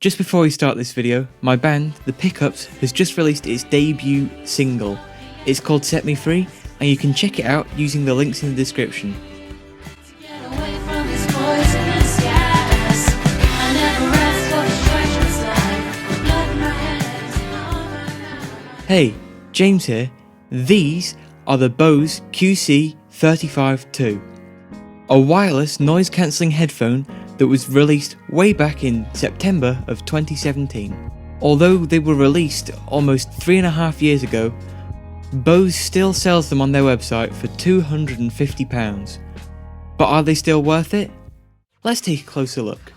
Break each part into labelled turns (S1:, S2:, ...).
S1: Just before we start this video, my band, The Pickups, has just released its debut single. It's called Set Me Free, and you can check it out using the links in the description. Hey, James here. These are the Bose QC35 II, a wireless noise cancelling headphone that was released way back in September of 2017. Although they were released almost 3.5 years ago, Bose still sells them on their website for £250. But are they still worth it? Let's take a closer look.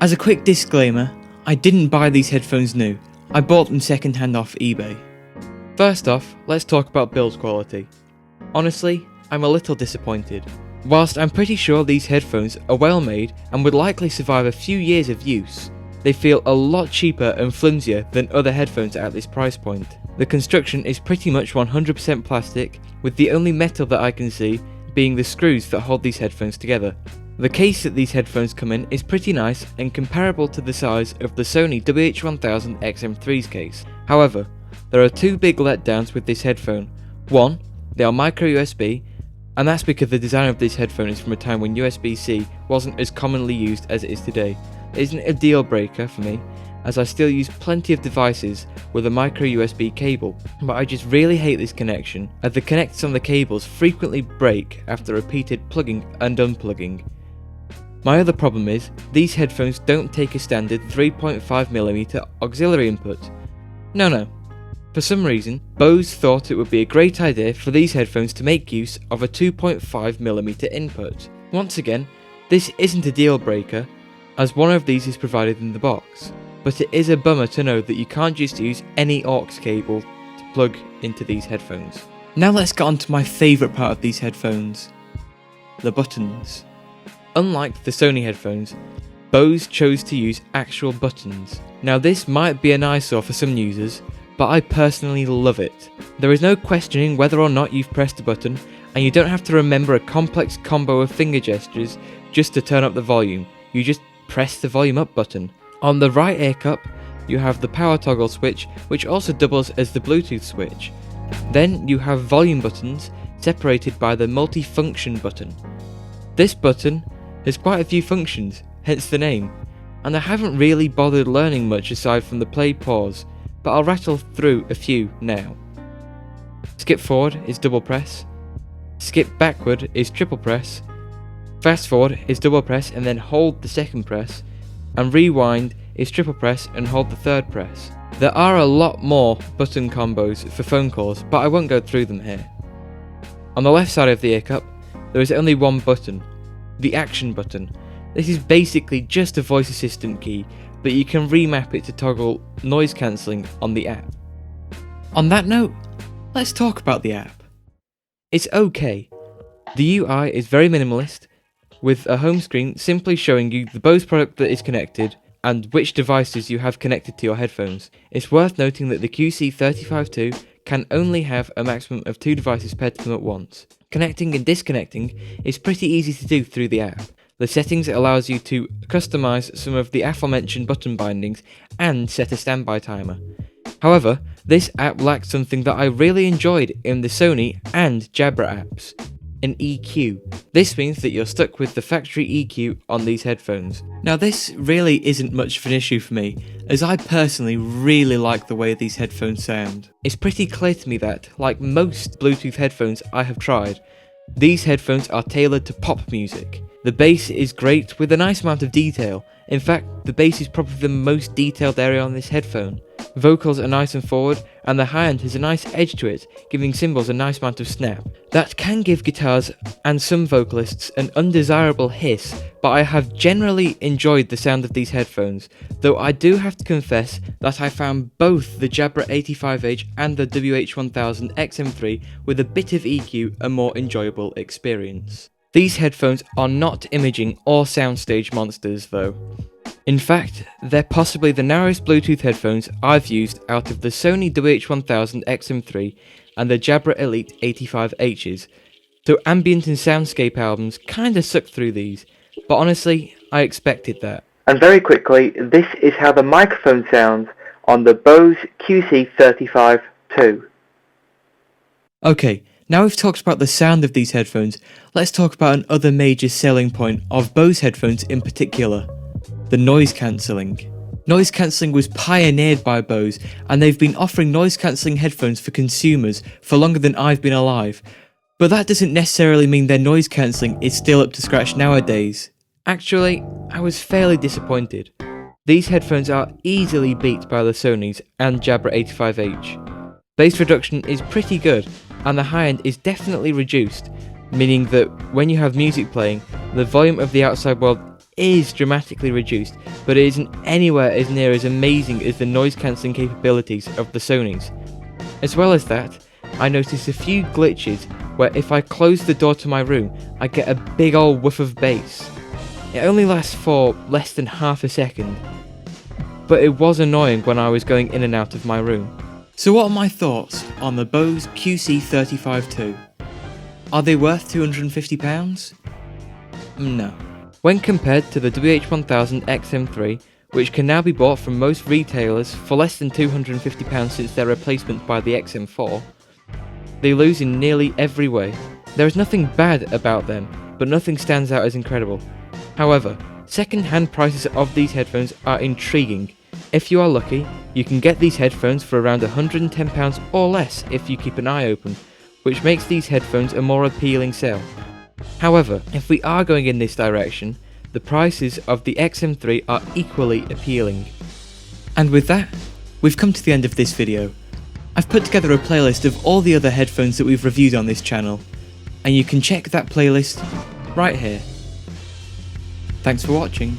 S1: As a quick disclaimer, I didn't buy these headphones new, I bought them second-hand off eBay. First off, let's talk about build quality. Honestly, I'm a little disappointed. Whilst I'm pretty sure these headphones are well made and would likely survive a few years of use, they feel a lot cheaper and flimsier than other headphones at this price point. The construction is pretty much 100% plastic, with the only metal that I can see being the screws that hold these headphones together. The case that these headphones come in is pretty nice and comparable to the size of the Sony WH-1000 XM3's case. However, there are two big letdowns with this headphone. One, they are micro USB, and that's because the design of this headphone is from a time when USB-C wasn't as commonly used as it is today. It isn't a deal breaker for me, as I still use plenty of devices with a micro USB cable, but I just really hate this connection, as the connectors on the cables frequently break after repeated plugging and unplugging. My other problem is, these headphones don't take a standard 3.5mm auxiliary input. No. For some reason, Bose thought it would be a great idea for these headphones to make use of a 2.5mm input. Once again, this isn't a deal breaker, as one of these is provided in the box, but it is a bummer to know that you can't just use any aux cable to plug into these headphones. Now let's get on to my favourite part of these headphones, the buttons. Unlike the Sony headphones, Bose chose to use actual buttons. Now this might be an eyesore for some users, but I personally love it. There is no questioning whether or not you've pressed a button, and you don't have to remember a complex combo of finger gestures just to turn up the volume. You just press the volume up button. On the right ear cup, you have the power toggle switch, which also doubles as the Bluetooth switch. Then you have volume buttons separated by the multifunction button. This button has quite a few functions, hence the name, and I haven't really bothered learning much aside from the play pause, but I'll rattle through a few now. Skip forward is double press, skip backward is triple press, fast forward is double press and then hold the second press, and rewind is triple press and hold the third press. There are a lot more button combos for phone calls, but I won't go through them here. On the left side of the ear cup, there is only one button, the action button. This is basically just a voice assistant key, but you can remap it to toggle noise cancelling on the app. On that note, let's talk about the app. It's okay. The UI is very minimalist, with a home screen simply showing you the Bose product that is connected and which devices you have connected to your headphones. It's worth noting that the QC35 II can only have a maximum of 2 devices paired to them at once. Connecting and disconnecting is pretty easy to do through the app. The settings allows you to customize some of the aforementioned button bindings and set a standby timer. However, this app lacks something that I really enjoyed in the Sony and Jabra apps, an EQ. This means that you're stuck with the factory EQ on these headphones. Now this really isn't much of an issue for me, as I personally really like the way these headphones sound. It's pretty clear to me that, like most Bluetooth headphones I have tried, these headphones are tailored to pop music. The bass is great with a nice amount of detail. In fact, the bass is probably the most detailed area on this headphone. Vocals are nice and forward, and the high end has a nice edge to it, giving cymbals a nice amount of snap. That can give guitars and some vocalists an undesirable hiss, but I have generally enjoyed the sound of these headphones, though I do have to confess that I found both the Jabra 85H and the WH-1000 XM3 with a bit of EQ a more enjoyable experience. These headphones are not imaging or soundstage monsters though. In fact, they're possibly the narrowest Bluetooth headphones I've used out of the Sony WH-1000 XM3 and the Jabra Elite 85Hs, though ambient and soundscape albums kinda suck through these, but honestly, I expected that.
S2: And very quickly, this is how the microphone sounds on the Bose QC35 II.
S1: Okay, now we've talked about the sound of these headphones, let's talk about another major selling point of Bose headphones in particular, the noise cancelling. Noise cancelling was pioneered by Bose, and they've been offering noise cancelling headphones for consumers for longer than I've been alive, but that doesn't necessarily mean their noise cancelling is still up to scratch nowadays. Actually, I was fairly disappointed. These headphones are easily beat by the Sony's and Jabra 85H. Bass reduction is pretty good, and the high end is definitely reduced, meaning that when you have music playing, the volume of the outside world is dramatically reduced, but it isn't anywhere as near as amazing as the noise cancelling capabilities of the Sony's. As well as that, I noticed a few glitches where if I close the door to my room, I get a big old whiff of bass. It only lasts for less than half a second, but it was annoying when I was going in and out of my room. So what are my thoughts on the Bose QC35 II? Are they worth £250? No. When compared to the WH-1000 XM3, which can now be bought from most retailers for less than £250 since their replacement by the XM4, they lose in nearly every way. There is nothing bad about them, but nothing stands out as incredible. However, second-hand prices of these headphones are intriguing. If you are lucky, you can get these headphones for around £110 or less if you keep an eye open, which makes these headphones a more appealing sell. However, if we are going in this direction, the prices of the XM3 are equally appealing. And with that, we've come to the end of this video. I've put together a playlist of all the other headphones that we've reviewed on this channel, and you can check that playlist right here. Thanks for watching.